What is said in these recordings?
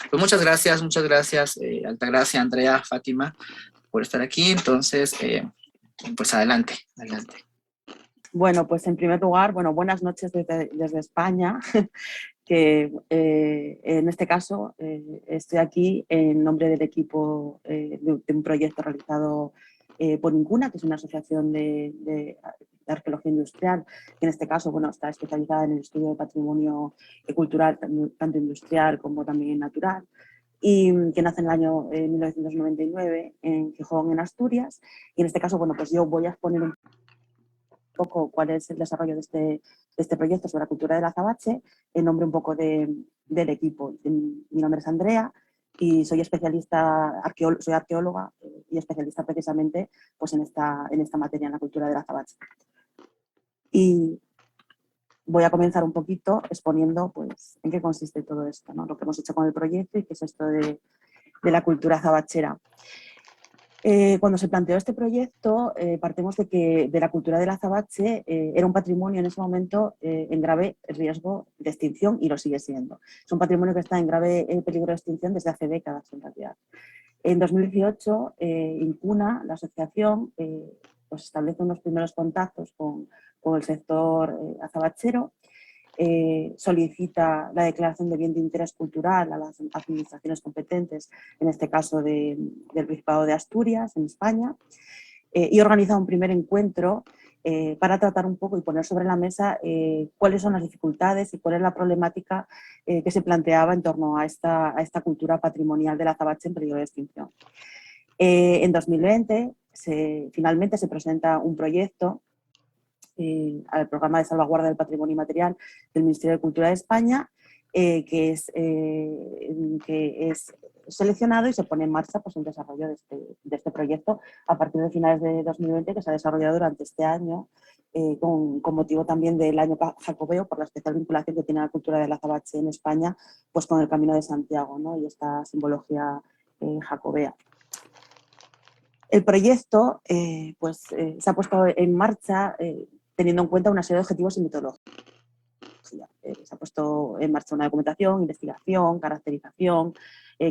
Pues muchas gracias, Altagracia, Andrea, Fátima, por estar aquí. Entonces, pues adelante, adelante. Bueno, pues en primer lugar, bueno, buenas noches desde España, que en este caso estoy aquí en nombre del equipo de un proyecto realizado por Incuna, que es una asociación de arqueología industrial, que en este caso, bueno, está especializada en el estudio de patrimonio cultural, tanto industrial como también natural, y que nace en el año 1999 en Gijón, en Asturias. Y en este caso, bueno, pues yo voy a exponer un poco cuál es el desarrollo de este proyecto sobre la cultura del azabache, en nombre un poco del equipo. Mi nombre es Andrea y soy especialista, soy arqueóloga y especialista precisamente pues, en esta materia, en la cultura del azabache. Y voy a comenzar un poquito exponiendo pues, en qué consiste todo esto, ¿no? Lo que hemos hecho con el proyecto y qué es esto de la cultura azabachera. Cuando se planteó este proyecto, partimos de la cultura del azabache era un patrimonio en ese momento en grave riesgo de extinción y lo sigue siendo. Es un patrimonio que está en grave peligro de extinción desde hace décadas en realidad. En 2018, Incuna, la asociación, pues establece unos primeros contactos con el sector azabachero. Solicita la declaración de bien de interés cultural a las administraciones competentes, en este caso del Principado de Asturias, en España, y organiza un primer encuentro para tratar un poco y poner sobre la mesa cuáles son las dificultades y cuál es la problemática que se planteaba en torno a esta cultura patrimonial del azabache en peligro de extinción. En 2020 finalmente se presenta un proyecto al programa de salvaguarda del patrimonio inmaterial del Ministerio de Cultura de España, que es seleccionado y se pone en marcha pues, el desarrollo de este proyecto a partir de finales de 2020, que se ha desarrollado durante este año, con motivo también del año jacobeo, por la especial vinculación que tiene la cultura del azabache en España pues, con el Camino de Santiago, ¿no? Y esta simbología jacobea. El proyecto se ha puesto en marcha teniendo en cuenta una serie de objetivos y metodologías. Se ha puesto en marcha una documentación, investigación, caracterización,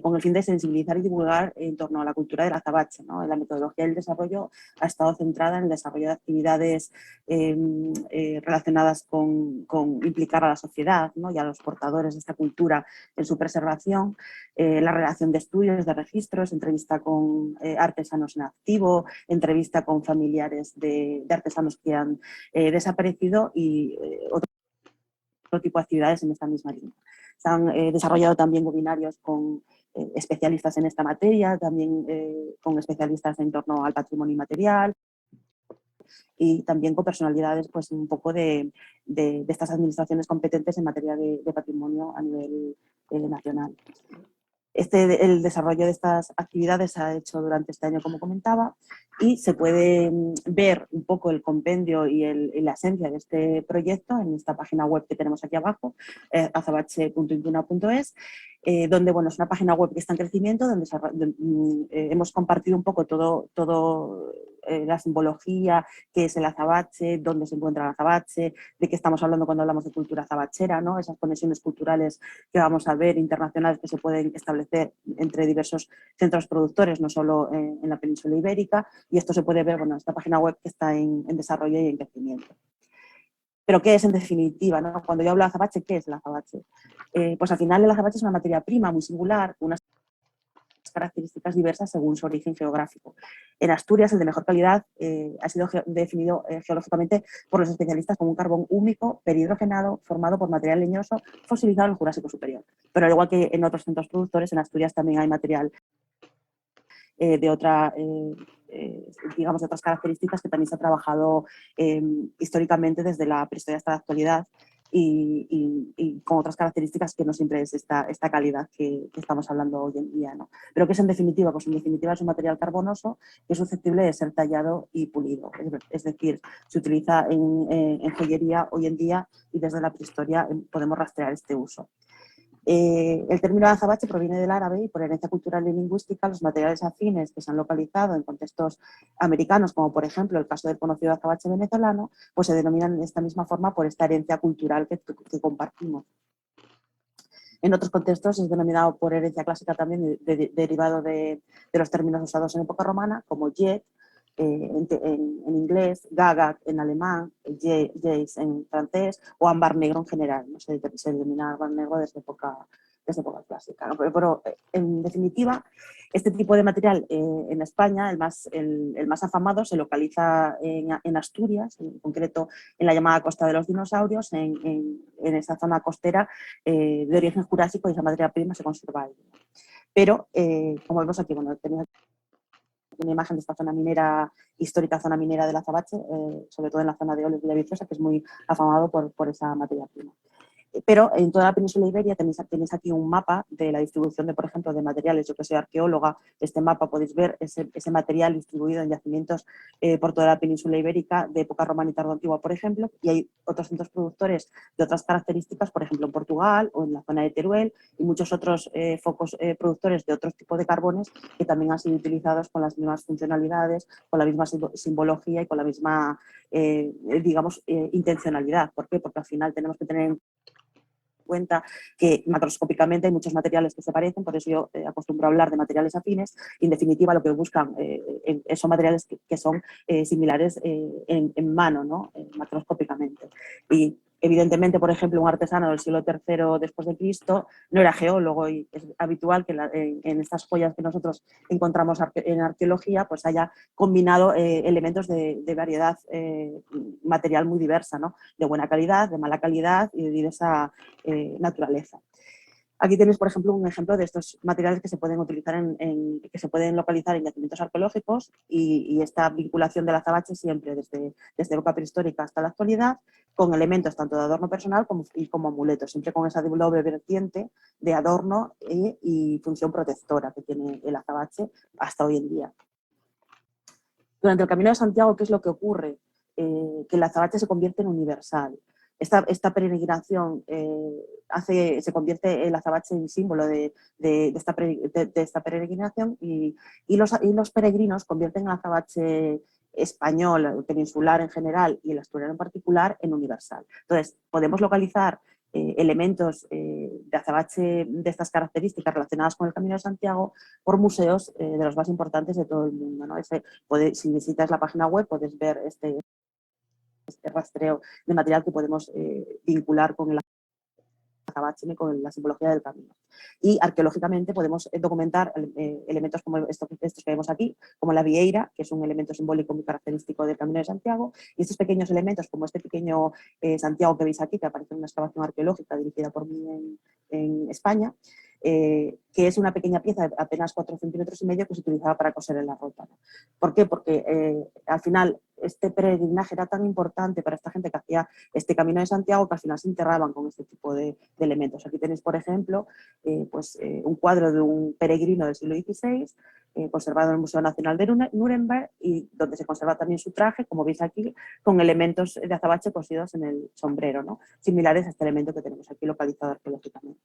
con el fin de sensibilizar y divulgar en torno a la cultura del azabache, ¿no? La metodología del desarrollo ha estado centrada en el desarrollo de actividades relacionadas con implicar a la sociedad, ¿no? Y a los portadores de esta cultura en su preservación, la relación de estudios, de registros, entrevista con artesanos en activo, entrevista con familiares de artesanos que han desaparecido y otro tipo de actividades en esta misma línea. Se han desarrollado también webinarios con especialistas en esta materia, también con especialistas en torno al patrimonio inmaterial y también con personalidades pues, un poco de estas administraciones competentes en materia de patrimonio a nivel nacional. El desarrollo de estas actividades se ha hecho durante este año, como comentaba, y se puede ver un poco el compendio y la esencia de este proyecto en esta página web que tenemos aquí abajo, azabache.incuna.es, donde bueno, es una página web que está en crecimiento, donde hemos compartido un poco todo la simbología, qué es el azabache, dónde se encuentra el azabache, de qué estamos hablando cuando hablamos de cultura azabachera, ¿no? Esas conexiones culturales que vamos a ver, internacionales, que se pueden establecer entre diversos centros productores, no solo en la península ibérica, y esto se puede ver en esta página web que está en desarrollo y en crecimiento. Pero ¿qué es en definitiva, ¿no? Cuando yo hablo de azabache, ¿qué es el azabache? Pues al final el azabache es una materia prima muy singular, unas características diversas según su origen geográfico. En Asturias, el de mejor calidad ha sido definido geológicamente por los especialistas como un carbón húmico, perhidrogenado, formado por material leñoso, fosilizado en el Jurásico Superior. Pero al igual que en otros centros productores, en Asturias también hay material de otras características que también se ha trabajado históricamente desde la prehistoria hasta la actualidad y con otras características que no siempre es esta calidad que estamos hablando hoy en día, ¿no? Pero que es en definitiva, pues en definitiva es un material carbonoso que es susceptible de ser tallado y pulido, es decir, se utiliza en joyería hoy en día y desde la prehistoria podemos rastrear este uso. El término azabache proviene del árabe y por herencia cultural y lingüística los materiales afines que se han localizado en contextos americanos, como por ejemplo el caso del conocido azabache venezolano, pues se denominan de esta misma forma por esta herencia cultural que compartimos. En otros contextos es denominado por herencia clásica también derivado de los términos usados en época romana, como jet en inglés, gaga en alemán, jace en francés o ámbar negro en general. ¿No? Se denomina ámbar negro desde época clásica. ¿No? Pero en definitiva, este tipo de material en España, el más afamado, se localiza en Asturias, en concreto en la llamada Costa de los Dinosaurios, en esa zona costera de origen jurásico, y esa materia prima se conserva ahí. Pero, como vemos aquí, bueno, tenía una imagen de esta zona minera, histórica zona minera del Azabache, sobre todo en la zona de Oles Villaviciosa, que es muy afamado por esa materia prima. Pero en toda la península ibérica tenéis aquí un mapa de la distribución de, por ejemplo, de materiales. Yo que soy arqueóloga, este mapa podéis ver ese material distribuido en yacimientos por toda la península ibérica de época romana y tardoantigua, por ejemplo, y hay otros centros productores de otras características, por ejemplo, en Portugal o en la zona de Teruel, y muchos otros focos productores de otros tipos de carbones que también han sido utilizados con las mismas funcionalidades, con la misma simbología y con la misma, digamos, intencionalidad. ¿Por qué? Porque al final tenemos que tener en cuenta que macroscópicamente hay muchos materiales que se parecen, por eso yo acostumbro a hablar de materiales afines, y en definitiva lo que buscan son materiales que son similares en mano, ¿no? Macroscópicamente. Y evidentemente, por ejemplo, un artesano del siglo III después de Cristo no era geólogo, y es habitual que en estas joyas que nosotros encontramos en arqueología pues haya combinado elementos de variedad material muy diversa, ¿no? De buena calidad, de mala calidad y de diversa naturaleza. Aquí tenéis, por ejemplo, un ejemplo de estos materiales que se pueden utilizar que se pueden localizar en yacimientos arqueológicos, y esta vinculación del azabache siempre desde época prehistórica hasta la actualidad, con elementos tanto de adorno personal como amuletos, siempre con esa doble vertiente de adorno y función protectora que tiene el azabache hasta hoy en día. Durante el Camino de Santiago, ¿qué es lo que ocurre? Que el azabache se convierte en universal. Esta peregrinación se convierte el azabache en símbolo de esta peregrinación, y los peregrinos convierten el azabache español, el peninsular en general y el asturiano en particular, en universal. Entonces, podemos localizar elementos de azabache de estas características relacionadas con el Camino de Santiago por museos de los más importantes de todo el mundo, ¿no? Si visitas la página web puedes ver este rastreo de material que podemos vincular con el azabache, con la simbología del camino. Y arqueológicamente podemos documentar elementos como estos que vemos aquí, como la vieira, que es un elemento simbólico muy característico del Camino de Santiago, y estos pequeños elementos, como este pequeño Santiago que veis aquí, que aparece en una excavación arqueológica dirigida por mí en España, que es una pequeña pieza de apenas 4,5 centímetros que se utilizaba para coser en la ropa, ¿no? ¿Por qué? Porque al final este peregrinaje era tan importante para esta gente que hacía este Camino de Santiago, que al final se enterraban con este tipo de elementos. Aquí tenéis, por ejemplo, un cuadro de un peregrino del siglo XVI, conservado en el Museo Nacional de Nuremberg, y donde se conserva también su traje, como veis aquí, con elementos de azabache cosidos en el sombrero, ¿no? Similares a este elemento que tenemos aquí localizado arqueológicamente.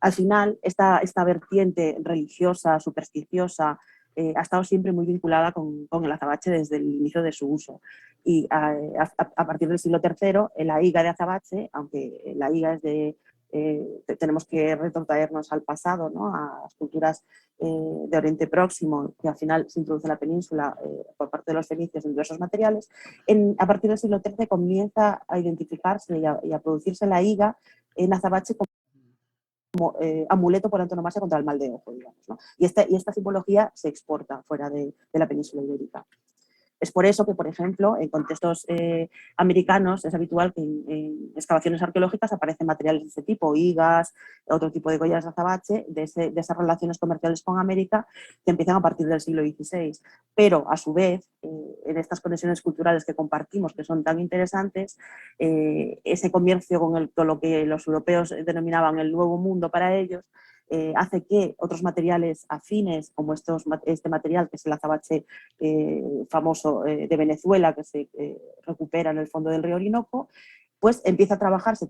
Al final, esta vertiente religiosa, supersticiosa, ha estado siempre muy vinculada con el azabache desde el inicio de su uso. Y a partir del siglo III, la higa de azabache, aunque la higa es tenemos que retrotraernos al pasado, ¿no? A las culturas de Oriente Próximo, que al final se introduce en la península por parte de los fenicios en diversos materiales. A partir del siglo XIII comienza a identificarse y a producirse la higa en azabache como amuleto por antonomasia contra el mal de ojo, digamos, ¿no? Y esta simbología se exporta fuera de la península ibérica. Es por eso que, por ejemplo, en contextos americanos es habitual que en excavaciones arqueológicas aparecen materiales de este tipo, higas, otro tipo de collas de azabache, de esas relaciones comerciales con América que empiezan a partir del siglo XVI. Pero, a su vez, en estas conexiones culturales que compartimos, que son tan interesantes, ese comercio con lo que los europeos denominaban el nuevo mundo para ellos, hace que otros materiales afines, como este material, que es el azabache famoso de Venezuela, que se recupera en el fondo del río Orinoco, pues empieza a trabajarse,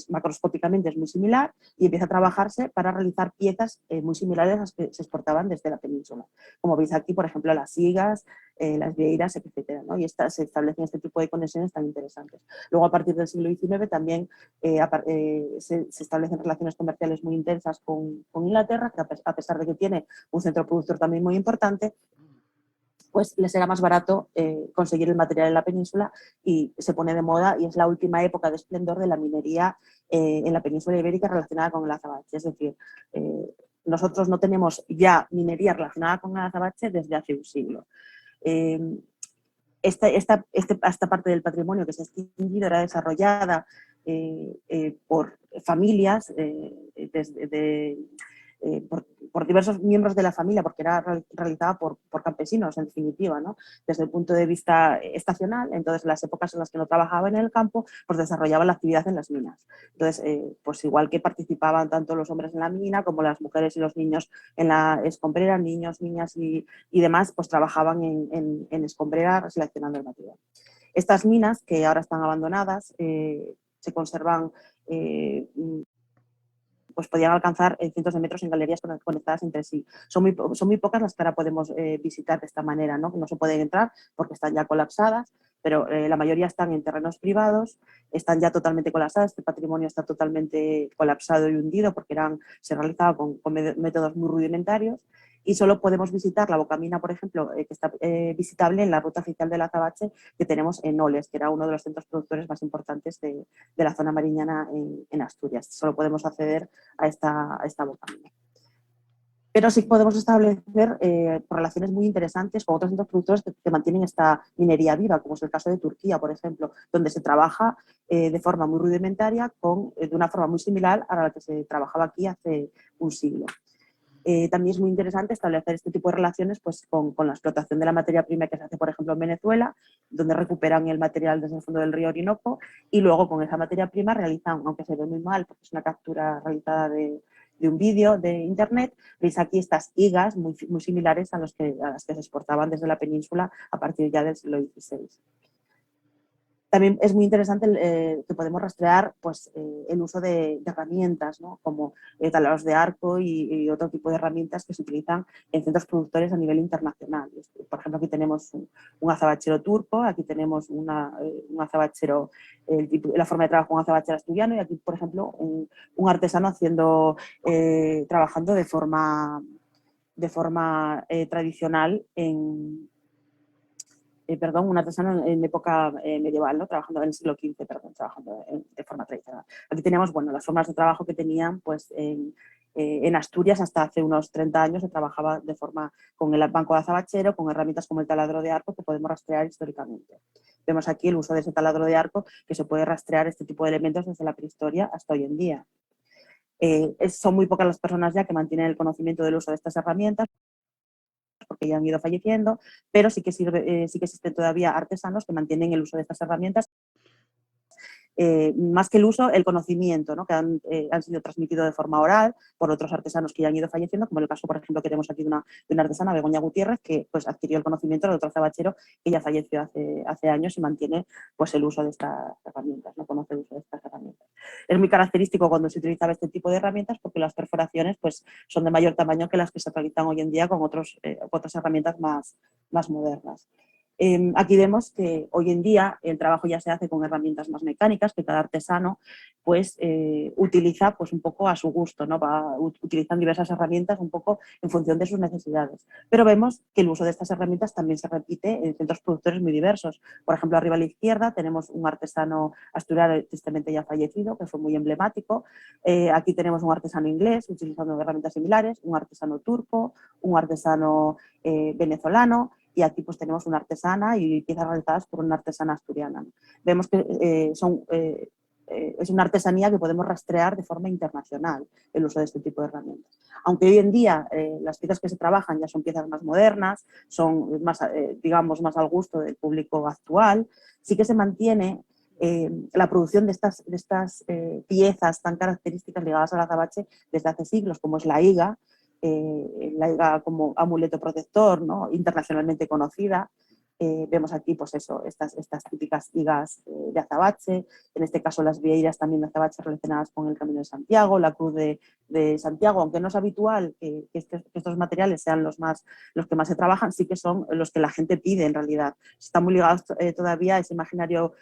macroscópicamente es muy similar, y empieza a trabajarse para realizar piezas muy similares a las que se exportaban desde la península. Como veis aquí, por ejemplo, las higas, las vieiras, etcétera, ¿no? Y se establecen este tipo de conexiones tan interesantes. Luego, a partir del siglo XIX, también se establecen relaciones comerciales muy intensas con Inglaterra, que a pesar de que tiene un centro productor también muy importante, pues les era más barato conseguir el material en la península y se pone de moda, y es la última época de esplendor de la minería en la península ibérica relacionada con el azabache. Es decir, nosotros no tenemos ya minería relacionada con el azabache desde hace un siglo. Esta parte del patrimonio que se ha extinguido era desarrollada por familias por diversos miembros de la familia, porque era realizada por campesinos, en definitiva, ¿no? Desde el punto de vista estacional. Entonces, las épocas en las que no trabajaba en el campo, pues desarrollaba la actividad en las minas. Entonces, pues igual que participaban tanto los hombres en la mina como las mujeres y los niños en la escombrera, niños, niñas y demás, pues trabajaban en escombrera seleccionando el material. Estas minas, que ahora están abandonadas, se conservan pues podían alcanzar cientos de metros en galerías conectadas entre sí. Son muy pocas las que ahora podemos visitar de esta manera, ¿no? No se pueden entrar porque están ya colapsadas, pero la mayoría están en terrenos privados, están ya totalmente colapsadas. Este patrimonio está totalmente colapsado y hundido porque se realizaba con métodos muy rudimentarios, y solo podemos visitar la Bocamina, por ejemplo, que está visitable en la ruta oficial del azabache que tenemos en Oles, que era uno de los centros productores más importantes de la zona mariñana en Asturias. Solo podemos acceder a esta Bocamina. Pero sí podemos establecer relaciones muy interesantes con otros centros productores que mantienen esta minería viva, como es el caso de Turquía, por ejemplo, donde se trabaja de forma muy rudimentaria, de una forma muy similar a la que se trabajaba aquí hace un siglo. También es muy interesante establecer este tipo de relaciones pues, con la explotación de la materia prima que se hace, por ejemplo, en Venezuela, donde recuperan el material desde el fondo del río Orinoco, y luego con esa materia prima realizan, aunque se ve muy mal porque es una captura realizada de un vídeo de internet, veis aquí estas higas muy similares a las que se exportaban desde la península a partir ya del siglo XVI. También es muy interesante que podemos rastrear pues, el uso de herramientas, ¿no? Como taladros de arco y otro tipo de herramientas que se utilizan en centros productores a nivel internacional. Por ejemplo, aquí tenemos un azabachero turco, aquí tenemos un azabachero, la forma de trabajo de un azabachero asturiano, y aquí, por ejemplo, un artesano trabajando de forma tradicional un artesano en época medieval, ¿no? Trabajando en el siglo XV, trabajando de forma tradicional. Aquí tenemos, bueno, las formas de trabajo que tenían pues, en Asturias hasta hace unos 30 años. Se trabajaba de forma con el banco de azabachero, con herramientas como el taladro de arco que podemos rastrear históricamente. Vemos aquí el uso de ese taladro de arco, que se puede rastrear este tipo de elementos desde la prehistoria hasta hoy en día. Son muy pocas las personas ya que mantienen el conocimiento del uso de estas herramientas, porque ya han ido falleciendo, pero sí que existen todavía artesanos que mantienen el uso de estas herramientas. Más que el uso, el conocimiento, ¿no? Que han sido transmitidos de forma oral por otros artesanos que ya han ido falleciendo, como el caso, por ejemplo, que tenemos aquí de una artesana, Begoña Gutiérrez, que pues, adquirió el conocimiento de otro azabachero que ya falleció hace años y mantiene pues, el uso de estas herramientas, no conoce el uso de estas herramientas. Es muy característico cuando se utilizaba este tipo de herramientas porque las perforaciones pues, son de mayor tamaño que las que se realizan hoy en día con otras herramientas más modernas. Aquí vemos que hoy en día el trabajo ya se hace con herramientas más mecánicas, que cada artesano pues, utiliza pues, un poco a su gusto, ¿no? Utilizan diversas herramientas un poco en función de sus necesidades. Pero vemos que el uso de estas herramientas también se repite en centros productores muy diversos. Por ejemplo, arriba a la izquierda tenemos un artesano asturiano tristemente ya fallecido, que fue muy emblemático. Aquí tenemos un artesano inglés utilizando herramientas similares, un artesano turco, un artesano venezolano, y aquí pues tenemos una artesana y piezas realizadas por una artesana asturiana. Vemos que es una artesanía que podemos rastrear de forma internacional el uso de este tipo de herramientas. Aunque hoy en día las piezas que se trabajan ya son piezas más modernas, son más, digamos, más al gusto del público actual, sí que se mantiene la producción de estas piezas tan características ligadas al azabache desde hace siglos, como es la higa como amuleto protector, ¿no? Internacionalmente conocida, Vemos aquí, pues eso, estas típicas higas de azabache, en este caso las vieiras también de azabache relacionadas con el Camino de Santiago, la Cruz de Santiago, aunque no es habitual que estos materiales sean los que más se trabajan, sí que son los que la gente pide en realidad. Están muy ligados todavía a ese imaginario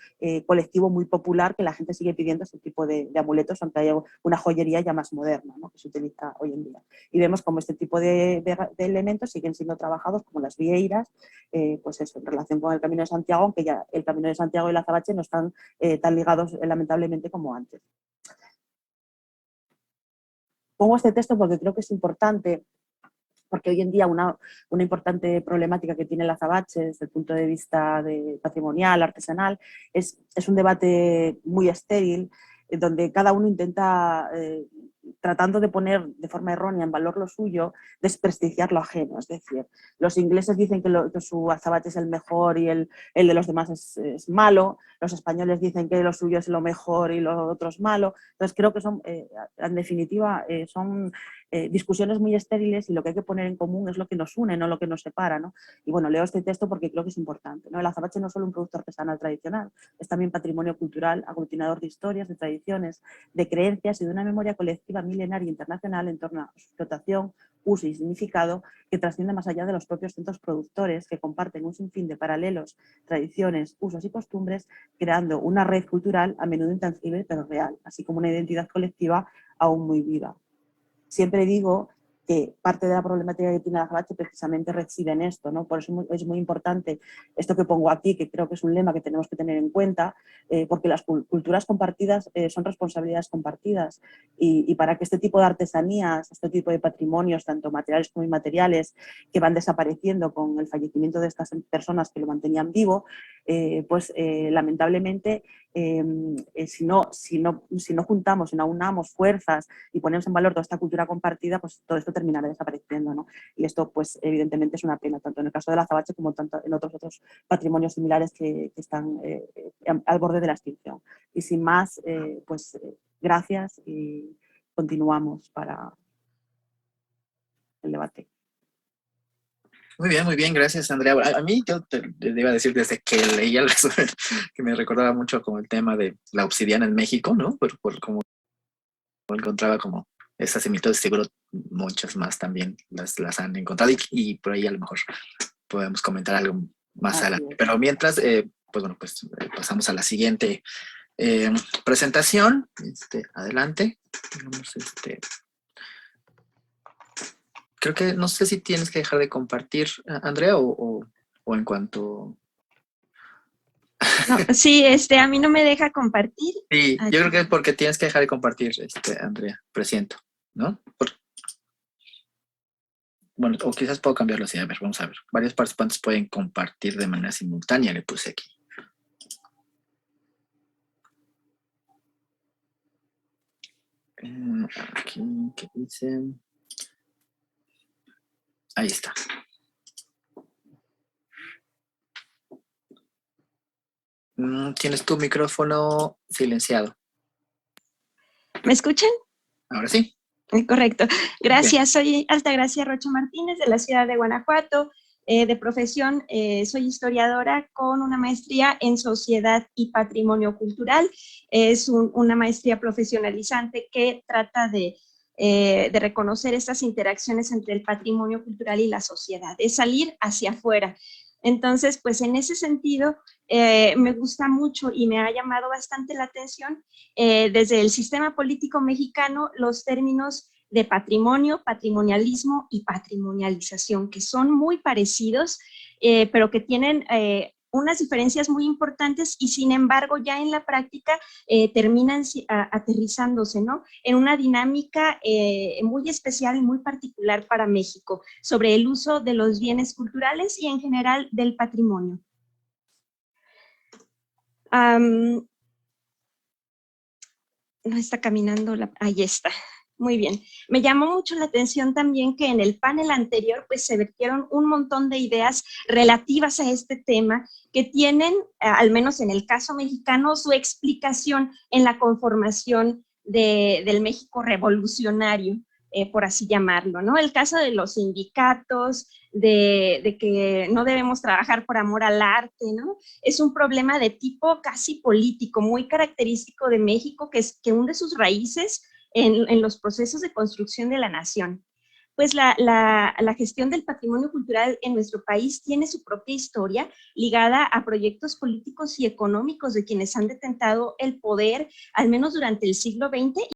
colectivo muy popular que la gente sigue pidiendo ese tipo de amuletos, aunque haya una joyería ya más moderna, ¿no?, que se utiliza hoy en día. Y vemos como este tipo de elementos siguen siendo trabajados, como las vieiras, pues eso, en relación con el Camino de Santiago, aunque ya el Camino de Santiago y el azabache no están tan ligados lamentablemente como antes. Pongo este texto porque creo que es importante, porque hoy en día una importante problemática que tiene el azabache desde el punto de vista patrimonial, artesanal, es un debate muy estéril, donde cada uno intenta, tratando de poner de forma errónea en valor lo suyo, desprestigiar lo ajeno. Es decir, los ingleses dicen que su azabache es el mejor y el de los demás es malo, los españoles dicen que lo suyo es lo mejor y lo otro es malo. Entonces creo que son, en definitiva, son discusiones muy estériles, y lo que hay que poner en común es lo que nos une, no lo que nos separa, ¿no? Y bueno, leo este texto porque creo que es importante, ¿no? El azabache no es solo un producto artesanal tradicional, es también patrimonio cultural, aglutinador de historias, de tradiciones, de creencias y de una memoria colectiva milenaria e internacional en torno a su explotación, uso y significado, que trasciende más allá de los propios centros productores, que comparten un sinfín de paralelos, tradiciones, usos y costumbres, creando una red cultural a menudo intangible pero real, así como una identidad colectiva aún muy viva. Siempre digo que parte de la problemática que tiene el azabache precisamente reside en esto, ¿no? Por eso es muy importante esto que pongo aquí, que creo que es un lema que tenemos que tener en cuenta, porque las culturas compartidas son responsabilidades compartidas, y para que este tipo de artesanías, este tipo de patrimonios, tanto materiales como inmateriales, que van desapareciendo con el fallecimiento de estas personas que lo mantenían vivo, lamentablemente, si no juntamos, si no aunamos fuerzas y ponemos en valor toda esta cultura compartida, pues todo esto terminará desapareciendo, ¿no? Y esto, pues evidentemente es una pena, tanto en el caso del azabache como tanto en otros patrimonios similares que están al borde de la extinción. Y sin más, gracias, y continuamos para el debate. Muy bien, gracias, Andrea. A mí yo te iba a decir desde que leía el resumen que me recordaba mucho como el tema de la obsidiana en México, ¿no? Por cómo encontraba como esas similitudes, seguro muchas más también las han encontrado, y por ahí a lo mejor podemos comentar algo más adelante. Pero mientras, pasamos a la siguiente presentación. Adelante. Creo que no sé si tienes que dejar de compartir, Andrea, o en cuanto... No, sí, a mí no me deja compartir. Sí, yo creo que es porque tienes que dejar de compartir, Andrea, presiento, ¿no? Bueno, o quizás puedo cambiarlo así. A ver, vamos a ver. Varios participantes pueden compartir de manera simultánea, le puse aquí. Aquí, ¿qué dice? Ahí está. Tienes tu micrófono silenciado. ¿Me escuchan? Ahora sí. Correcto. Gracias. Soy Altagracia Rocha Martínez, de la ciudad de Guanajuato. De profesión soy historiadora con una maestría en Sociedad y Patrimonio Cultural. Es una maestría profesionalizante que trata de reconocer estas interacciones entre el patrimonio cultural y la sociedad, de salir hacia afuera. Entonces, pues en ese sentido, me gusta mucho y me ha llamado bastante la atención desde el sistema político mexicano los términos de patrimonio, patrimonialismo y patrimonialización, que son muy parecidos, pero que tienen unas diferencias muy importantes, y sin embargo ya en la práctica terminan aterrizándose, ¿no?, en una dinámica muy especial y muy particular para México sobre el uso de los bienes culturales y en general del patrimonio. No está caminando, ahí está. Muy bien. Me llamó mucho la atención también que en el panel anterior pues se vertieron un montón de ideas relativas a este tema que tienen, al menos en el caso mexicano, su explicación en la conformación del México revolucionario. por así llamarlo, ¿no? El caso de los sindicatos, de que no debemos trabajar por amor al arte, ¿no? Es un problema de tipo casi político, muy característico de México, que hunde sus raíces en los procesos de construcción de la nación. Pues la gestión del patrimonio cultural en nuestro país tiene su propia historia ligada a proyectos políticos y económicos de quienes han detentado el poder, al menos durante el siglo XX,